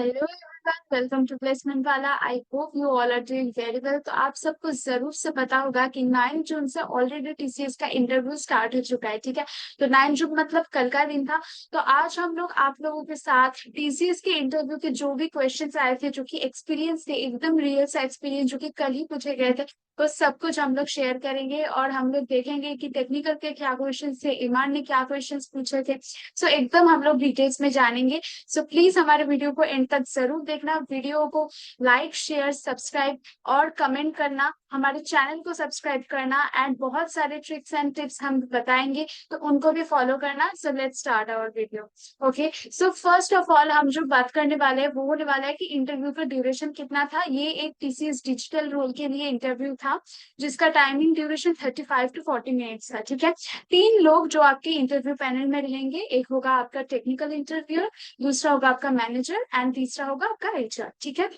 Hello everyone, welcome to placement वाला। I hope you all are doing very well. तो आप सबको जरूर से पता होगा कि 9 जून से ऑलरेडी टीसीएस का इंटरव्यू स्टार्ट हो चुका है। ठीक है, तो 9 जून मतलब कल का दिन था। तो आज हम लोग आप लोगों के साथ टीसीएस के इंटरव्यू के जो भी क्वेश्चंस आए थे, जो कि एक्सपीरियंस थे, एकदम रियल सा एक्सपीरियंस जो कि कल ही पूछे गए थे, तो सब कुछ हम लोग शेयर करेंगे और हम लोग देखेंगे कि टेक्निकल के क्या क्वेश्चन थे, ईमान ने क्या क्वेश्चन पूछे थे। सो एकदम हम लोग डिटेल्स में जानेंगे। सो प्लीज हमारे वीडियो को एंड तक जरूर देखना। वीडियो को लाइक, शेयर, सब्सक्राइब और कमेंट करना, हमारे चैनल को सब्सक्राइब करना, एंड बहुत सारे ट्रिक्स एंड टिप्स हम बताएंगे, तो उनको भी फॉलो करना। So let's start our video. Okay, so first of all हम जो बात करने वाले हैं वो होने वाला है कि इंटरव्यू का ड्यूरेशन कितना था। ये एक टीसीएस डिजिटल रोल के लिए इंटरव्यू था, जिसका टाइमिंग ड्यूरेशन 35 to 40 मिनट्स था। ठीक है, 3 लोग जो आपके इंटरव्यू पैनल में रहेंगे, एक होगा आपका टेक्निकल इंटरव्यूअर, दूसरा होगा आपका मैनेजर, एंड तीसरा होगा आपका एचआर। ठीक है,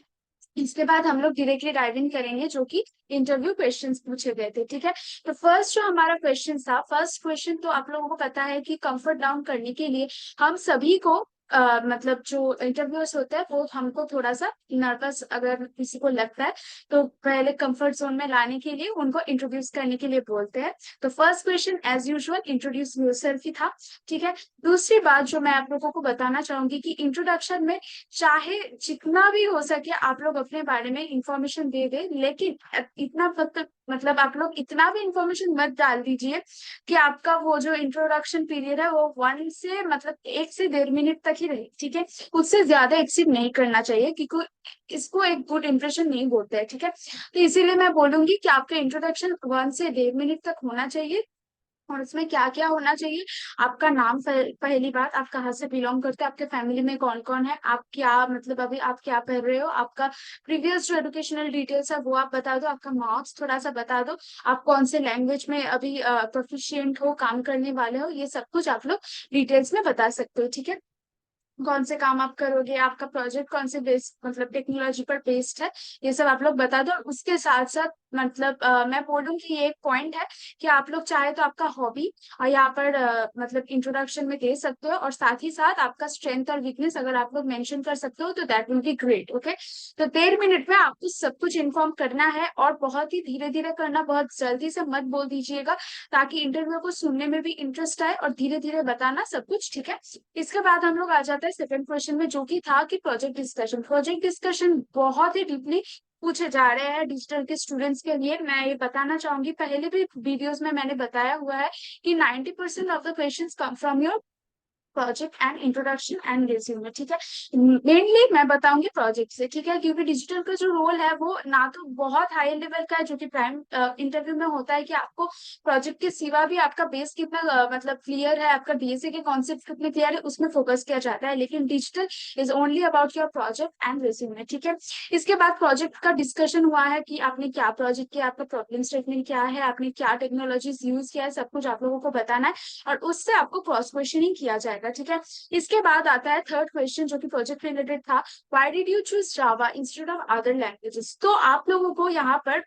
इसके बाद हम लोग डायरेक्टली डाइव इन करेंगे जो कि इंटरव्यू क्वेश्चंस पूछे गए थे। ठीक है, तो फर्स्ट जो हमारा क्वेश्चन था, फर्स्ट क्वेश्चन तो आप लोगों को पता है कि कंफर्ट डाउन करने के लिए हम सभी को मतलब जो इंटरव्यूअर्स होते हैं वो हमको थोड़ा सा नर्वस अगर किसी को लगता है, तो पहले कंफर्ट जोन में लाने के लिए उनको इंट्रोड्यूस करने के लिए बोलते हैं। तो first question as usual introduce yourself ही था। ठीक है, दूसरी बात जो मैं आप लोगों को बताना चाहूंगी कि इंट्रोडक्शन में चाहे जितना भी हो सके आप लोग अपने बारे में इंफॉर्मेशन दे दे, लेकिन इतना मतलब आप लोग इतना भी इंफॉर्मेशन मत डाल दीजिए कि आपका वो जो इंट्रोडक्शन पीरियड है वो 1 से 1 से 1.5 मिनट तक ही रहे। ठीक है, उससे ज्यादा एक्सीड नहीं करना चाहिए, क्योंकि इसको एक गुड इंप्रेशन नहीं बोलते हैं। ठीक है, तो इसीलिए मैं बोलूंगी कि आपका इंट्रोडक्शन 1 से 1.5 मिनट तक होना चाहिए। और इसमें क्या क्या होना चाहिए, आपका नाम, पहली बात आप कहाँ से बिलोंग करते हैं, आपके फैमिली में कौन कौन है, आप क्या मतलब अभी आप क्या पढ़ रहे हो, आपका प्रीवियस जो एजुकेशनल डिटेल्स है वो आप बता दो, आपका मार्क्स थोड़ा सा बता दो, आप कौन से लैंग्वेज में अभी प्रोफिशिएंट हो, काम करने वाले हो, ये सब कुछ आप लोग डिटेल्स में बता सकते हो। ठीक है, कौन से काम आप करोगे, आपका प्रोजेक्ट कौन से बेस मतलब टेक्नोलॉजी पर बेस्ड है, ये सब आप लोग बता दो। और उसके साथ साथ मतलब मैं बोलूंगी ये एक पॉइंट है कि आप लोग चाहे तो आपका हॉबी और यहाँ पर मतलब इंट्रोडक्शन में दे सकते हो, और साथ ही साथ आपका स्ट्रेंथ और वीकनेस अगर आप लोग मेंशन कर सकते हो तो that will be great. Okay, तो 1.5 मिनट में आपको सब कुछ इन्फॉर्म करना है, और बहुत ही धीरे धीरे करना, बहुत जल्दी से मत बोल दीजिएगा, ताकि इंटरव्यू को सुनने में भी इंटरेस्ट आए, और धीरे धीरे बताना सब कुछ। ठीक है, इसके बाद हम लोग आ जाते हैं सेकंड क्वेश्चन में, जो कि था कि प्रोजेक्ट डिस्कशन। प्रोजेक्ट डिस्कशन बहुत ही डीपली पूछे जा रहे हैं डिजिटल के स्टूडेंट्स के लिए। मैं ये बताना चाहूंगी, पहले भी वीडियोस में मैंने बताया हुआ है कि 90% of the questions come from your project and introduction and resume. ठीक है, मेनली मैं बताऊंगी प्रोजेक्ट से। ठीक है, क्योंकि डिजिटल का जो रोल है वो ना तो बहुत हाई लेवल का है, जो कि प्राइम इंटरव्यू में होता है कि आपको प्रोजेक्ट के सिवा भी आपका बेस कितना मतलब क्लियर है, आपका बेसिक के कॉन्सेप्ट कितने क्लियर है, उसमें फोकस किया जाता है। लेकिन digital is only about your project and resume. ठीक है, इसके बाद प्रोजेक्ट का डिस्कशन हुआ है कि आपने क्या प्रोजेक्ट किया, आपका प्रॉब्लम स्टेटमेंट क्या है, आपने क्या टेक्नोलॉजीज यूज किया है, सब कुछ आप लोगों को बताना है, और उससे आपको क्रॉस क्वेश्चनिंग किया जाएगा। ठीक है, इसके बाद आता है थर्ड क्वेश्चन, जो कि प्रोजेक्ट रिलेटेड था। Why did you choose Java instead of other languages. तो आप लोगों को यहाँ पर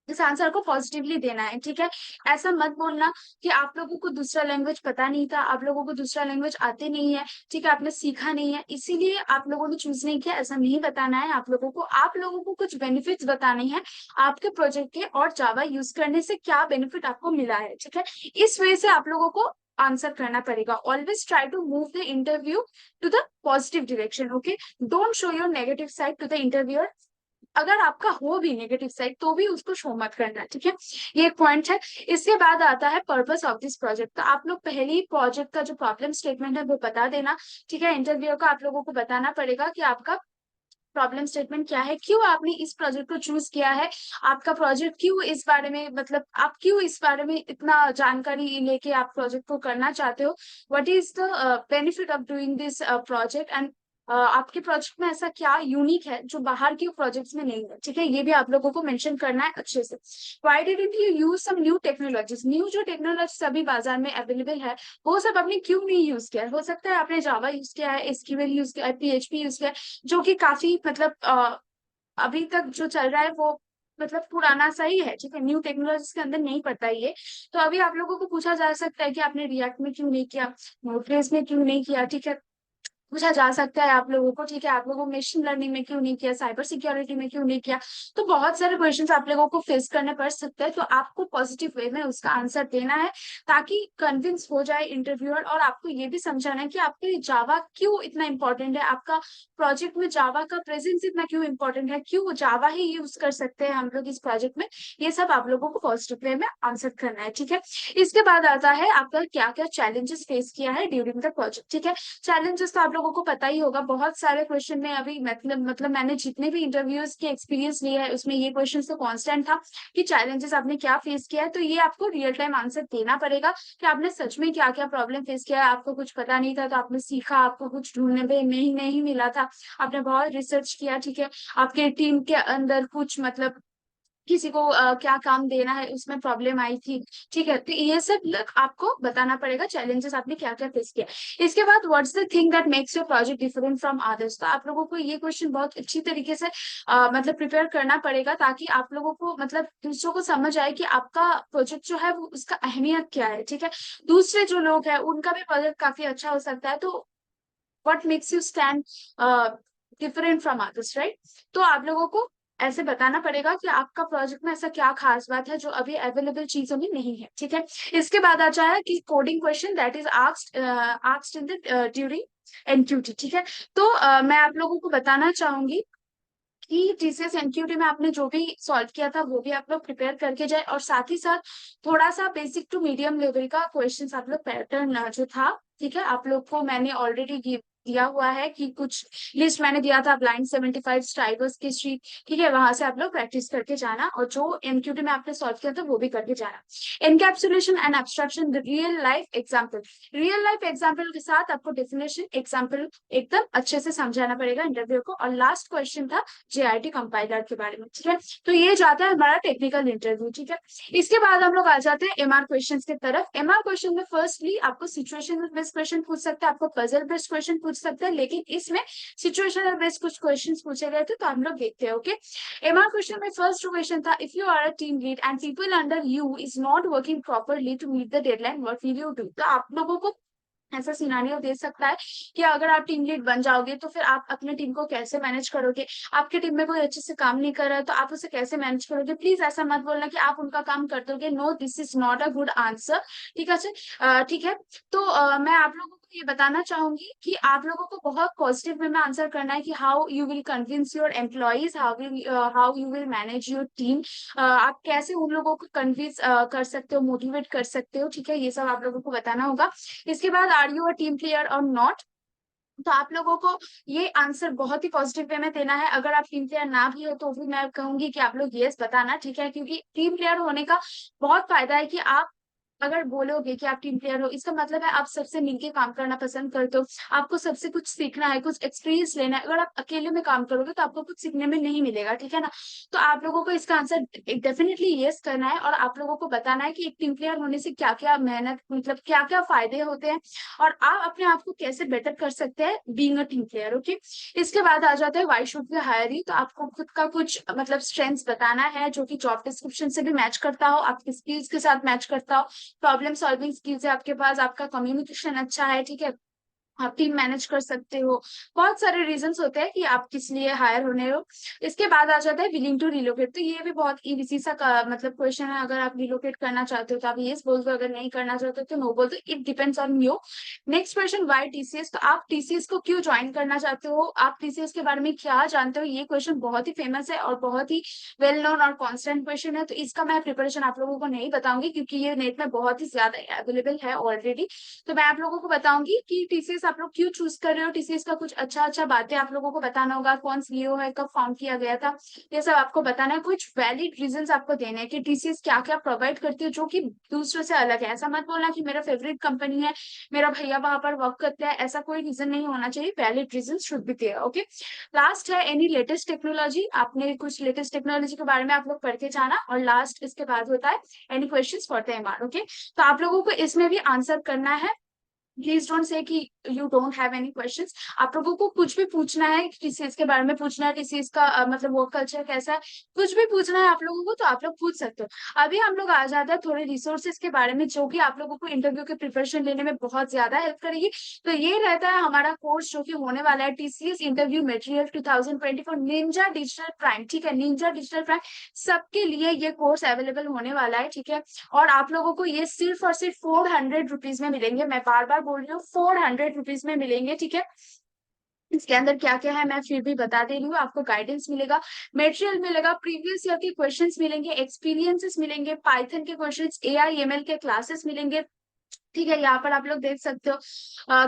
इस आंसर को पॉजिटिवली देना है। ठीक है, ऐसा मत बोलना कि आप लोगों को दूसरा लैंग्वेज पता नहीं था, आप लोगों को दूसरा लैंग्वेज आते नहीं है, ठीक है, आपने सीखा नहीं है इसीलिए आप लोगों ने चूज नहीं किया, ऐसा नहीं बताना है। आप लोगों को कुछ बेनिफिट्स बताने हैं आपके प्रोजेक्ट के, और जावा यूज करने से क्या बेनिफिट आपको मिला है। ठीक है, इस वजह से आप लोगों को आंसर करना पड़ेगा। Always try to move the interview to the positive direction. Okay, don't show your negative side to the interviewer. अगर आपका हो भी नेगेटिव साइड तो भी उसको शो मत करना। ठीक है, ये एक पॉइंट है। इसके बाद आता है पर्पस ऑफ दिस प्रोजेक्ट। तो आप लोग पहले ही प्रोजेक्ट का जो प्रॉब्लम स्टेटमेंट है वो बता देना। ठीक है, इंटरव्यू का आप लोगों को बताना पड़ेगा कि आपका प्रॉब्लम स्टेटमेंट क्या है, क्यों आपने इस प्रोजेक्ट को चूज किया है, आपका प्रोजेक्ट क्यों इस बारे में मतलब आप क्यों इस बारे में इतना जानकारी लेके आप प्रोजेक्ट को करना चाहते हो, what is the benefit of doing this project, and आपके प्रोजेक्ट में ऐसा क्या यूनिक है जो बाहर के प्रोजेक्ट्स में नहीं है। ठीक है, ये भी आप लोगों को मेंशन करना है अच्छे से। Why didn't you use some new technologies. New जो टेक्नोलॉजी अभी बाजार में अवेलेबल है वो सब आपने क्यों नहीं यूज किया है। हो सकता है आपने जावा यूज किया है, एसक्यूएल यूज किया है, पीएचपी यूज किया है, जो कि काफी मतलब अभी तक जो चल रहा है वो मतलब पुराना सा ही है। ठीक है, न्यू टेक्नोलॉजीज के अंदर नहीं पड़ता ये। तो अभी आप लोगों को पूछा जा सकता है कि आपने रिएक्ट में क्यों नहीं किया, नोड.जेएस में क्यों नहीं किया। ठीक है, पूछा जा सकता है आप लोगों को, ठीक है। आप लोगों को मशीन लर्निंग में क्यों नहीं किया, साइबर सिक्योरिटी में क्यों नहीं किया। तो बहुत सारे क्वेश्चंस आप लोगों को फेस करने पड़ सकते हैं, तो आपको पॉजिटिव वे में उसका आंसर देना है, ताकि कन्विंस हो जाए इंटरव्यूअर। और आपको ये भी समझाना है कि आपके लिए जावा क्यों इतना इंपॉर्टेंट है, आपका प्रोजेक्ट में जावा का प्रेजेंस इतना क्यों इंपॉर्टेंट है, क्यों जावा ही यूज कर सकते हैं हम लोग इस प्रोजेक्ट में। ये सब आप लोगों को पॉजिटिव वे में आंसर करना है, ठीक है। इसके बाद आता है आपका क्या क्या चैलेंजेस फेस किया है ड्यूरिंग द प्रोजेक्ट, ठीक है। चैलेंजेस तो आप लोगों को पता ही होगा, बहुत सारे क्वेश्चन में अभी मतलब मैंने जितने भी इंटरव्यूज के एक्सपीरियंस लिया है उसमें ये क्वेश्चन तो कांस्टेंट था कि चैलेंजेस आपने क्या फेस किया है। तो ये आपको रियल टाइम आंसर देना पड़ेगा कि आपने सच में क्या क्या प्रॉब्लम फेस किया है। आपको कुछ पता नहीं था तो आपने सीखा, आपको कुछ ढूंढने में नहीं मिला था, आपने बहुत रिसर्च किया, ठीक है। आपके टीम के अंदर कुछ मतलब किसी को क्या काम देना है उसमें प्रॉब्लम आई थी, ठीक है। तो ये सब आपको बताना पड़ेगा चैलेंजेस आपने क्या क्या फेस किया। इसके बाद what's the thing that makes your project different from others. तो आप लोगों को ये क्वेश्चन बहुत अच्छी तरीके से मतलब प्रिपेयर करना पड़ेगा, ताकि आप लोगों को मतलब दूसरों को समझ आए कि आपका प्रोजेक्ट जो है वो उसका अहमियत क्या है, ठीक है। दूसरे जो लोग हैं उनका भी प्रोजेक्ट काफी अच्छा हो सकता है, तो what makes you stand different from others, right. तो आप लोगों को ऐसे बताना पड़ेगा कि आपका प्रोजेक्ट में ऐसा क्या खास बात है जो अभी अवेलेबल चीजों में नहीं है, ठीक है। इसके बाद आ जाए कि coding question that is asked in the during NQT, ठीक है। तो मैं आप लोगों को बताना चाहूंगी कि टीसीएस एनक्यूटी में आपने जो भी सॉल्व किया था वो भी आप लोग प्रिपेयर करके जाए, और साथ ही साथ थोड़ा सा बेसिक टू मीडियम लेवल का क्वेश्चंस आप लोग पैटर्न जो था, ठीक है। आप लोग को मैंने ऑलरेडी दिया हुआ है कि कुछ लिस्ट मैंने दिया था ब्लाइंड 75 स्ट्राइवर्स की स्ट्रीट, ठीक है। वहां से आप लोग प्रैक्टिस करके जाना, और जो एनक्यूटी में आपने सॉल्व किया था वो भी करके जाना। Encapsulation and abstraction the real life example. Real life example के साथ आपको डेफिनेशन एग्जाम्पल एकदम अच्छे से समझाना पड़ेगा इंटरव्यू को। और लास्ट क्वेश्चन था जेआईटी कंपाइलर के बारे में, ठीक है। तो ये जाता है हमारा टेक्निकल इंटरव्यू, ठीक है। इसके बाद हम लोग आ जाते हैं एमआर क्वेश्चन की तरफ। एमआर क्वेश्चन में फर्स्टली आपको सिचुएशन बेस्ड क्वेश्चन पूछ सकता है, आपको पजल बेस्ड क्वेश्चन पूछ सकता है, लेकिन इसमें सिचुएशनल बेस्ड कुछ क्वेश्चन पूछे गए थे, तो हम लोग देखते हैं, ओके। एमआर क्वेश्चन में फर्स्ट क्वेश्चन था, if you are a team lead and people under you is not working properly to meet the deadline, what will you do. तो आप लोगों को ऐसा सिनारियो दे सकता है कि अगर आप टीम लीड बन जाओगे तो फिर आप अपने टीम को कैसे मैनेज करोगे। आपकी टीम में कोई अच्छे से काम नहीं कर रहा है तो आप उसे कैसे मैनेज करोगे। प्लीज ऐसा मत बोलना कि आप उनका काम कर दोगे, no this is not a good answer, ठीक है। ठीक है। तो मैं आप लोगों को ये बताना चाहूंगी कि आप लोगों को बहुत पॉजिटिव वे में आंसर करना है कि how you will convince your employees, how you will manage your team. आप कैसे उन लोगों को कन्विंस कर सकते हो, मोटिवेट कर सकते हो, ठीक है। ये सब आप लोगों को बताना होगा। इसके बाद are you a team player और नॉट। तो आप लोगों को ये आंसर बहुत ही पॉजिटिव वे में देना है। अगर आप टीम प्लेयर ना भी हो तो भी मैं कहूंगी कि आप लोग यस बताना, ठीक है। क्योंकि टीम प्लेयर होने का बहुत फायदा है कि आप अगर बोलोगे कि आप टीम प्लेयर हो, इसका मतलब है आप सबसे मिलके काम करना पसंद करते हो, आपको सबसे कुछ सीखना है, कुछ एक्सपीरियंस लेना है। अगर आप अकेले में काम करोगे तो आपको कुछ सीखने में नहीं मिलेगा, ठीक है ना। तो आप लोगों को इसका आंसर डेफिनेटली यस करना है, और आप लोगों को बताना है कि एक टीम प्लेयर होने से क्या क्या मेहनत मतलब क्या क्या फायदे होते हैं, और आप अपने आप को कैसे बेटर कर सकते हैं being a team player, okay. इसके बाद आ जाता है why should we hire you. तो आपको खुद का कुछ मतलब स्ट्रेंथ्स बताना है जो कि जॉब डिस्क्रिप्शन से भी मैच करता हो, आपकी स्किल्स के साथ मैच करता हो। प्रॉब्लम सॉल्विंग स्किल्स है आपके पास, आपका कम्युनिकेशन अच्छा है, ठीक है, आप टीम मैनेज कर सकते हो। बहुत सारे रीजंस होते हैं कि आप किस लिए हायर होने हो। इसके बाद आ जाता है विलिंग टू रिलोकेट। तो ये भी बहुत इजी सा मतलब क्वेश्चन है। अगर आप रिलोकेट करना चाहते हो तो आप यस बोल दो, अगर नहीं करना चाहते हो तो नो बोल दो, it depends on you. Next question Y TCS. तो आप टीसीएस को क्यों ज्वाइन करना चाहते हो, आप टीसीएस के बारे में क्या जानते हो। ये क्वेश्चन बहुत ही फेमस है और बहुत ही वेल नोन और कॉन्स्टेंट क्वेश्चन है। तो इसका मैं प्रिपरेशन आप लोगों को नहीं बताऊंगी क्योंकि ये नेट में बहुत ही ज्यादा अवेलेबल है ऑलरेडी। तो मैं आप लोगों को बताऊंगी कि टीसीएस आप लोग क्यों चूज कर रहे हो, टीसीएस का कुछ अच्छा अच्छा बातें आप लोगों को बताना होगा, कौन सीईओ है, कब फाउंड किया गया था, ये सब आपको बताना है। कुछ वैलिड रीजंस आपको देने हैं कि टीसीएस क्या क्या प्रोवाइड करती है जो कि दूसरों से अलग है। ऐसा मत बोलना कि मेरा फेवरेट कंपनी है, मेरा भैया वहां पर वर्क करता है, ऐसा कोई रीजन नहीं होना चाहिए। Valid reason should be there, okay. Last है एनी लेटेस्ट टेक्नोलॉजी। आपने कुछ लेटेस्ट टेक्नोलॉजी के बारे में आप लोग पढ़ के जाना। और लास्ट इसके बाद होता है any question for the MR, okay. तो आप लोगों को इसमें भी आंसर करना है प्लीज डोंट से कि you don't have any questions. आप लोगों को कुछ भी पूछना है, टीसीएस के बारे में पूछना है, टीसीएस का मतलब वर्क कल्चर कैसा है, कुछ भी पूछना है आप लोगों को तो आप लोग पूछ सकते हो। अभी हम लोग आ जाते हैं थोड़े रिसोर्सेज के बारे में जो कि आप लोगों को इंटरव्यू के प्रिपरेशन लेने में बहुत ज्यादा हेल्प करेगी। तो ये रहता है हमारा कोर्स जो कि होने वाला है TCS interview material 2024 Ninja digital prime. ठीक है, निंजा डिजिटल प्राइम सबके लिए ये कोर्स अवेलेबल होने वाला है। ठीक है, और आप लोगों को ये सिर्फ और सिर्फ 400 रुपीज में मिलेंगे। मैं बार बार बोल रही हूँ 400 रुपीज में मिलेंगे। ठीक है, इसके अंदर क्या क्या है मैं फिर भी बता दे रही हूँ। आपको गाइडेंस मिलेगा, मटेरियल मिलेगा, प्रीवियस ईयर के क्वेश्चंस मिलेंगे, एक्सपीरियंसेस मिलेंगे, पाइथन के क्वेश्चंस, एआई एमएल के क्लासेस मिलेंगे। ठीक है, यहाँ पर आप लोग देख सकते हो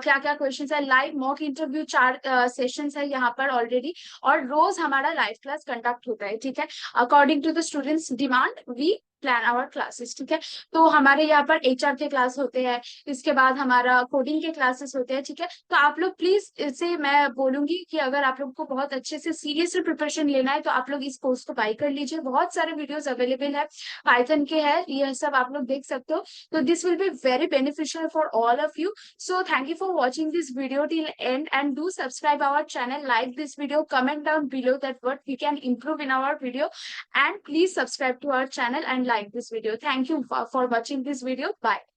क्या क्या क्वेश्चंस है। लाइव मॉक इंटरव्यू 4 सेशंस है यहाँ पर ऑलरेडी, और रोज हमारा लाइव क्लास कंडक्ट होता है। ठीक है, according to the students demand we plan our classes. ठीक है, तो हमारे यहाँ पर एचआर के क्लास होते हैं, इसके बाद हमारा कोडिंग के क्लासेस होते हैं। ठीक है, तो आप लोग प्लीज इसे मैं बोलूंगी कि अगर आप लोग को बहुत अच्छे से सीरियसली प्रिपरेशन लेना है तो आप लोग इस कोर्स को बाई कर लीजिए। बहुत सारे वीडियोस अवेलेबल है, पाइथन के है, ये सब आप लोग देख सकते हो। So this will be very beneficial for all of you. So thank you for watching this video till end, and do subscribe our channel, like this video, comment down below that what we can improve in our video, and please subscribe to our channel and like this video. Thank you for watching this video. Bye.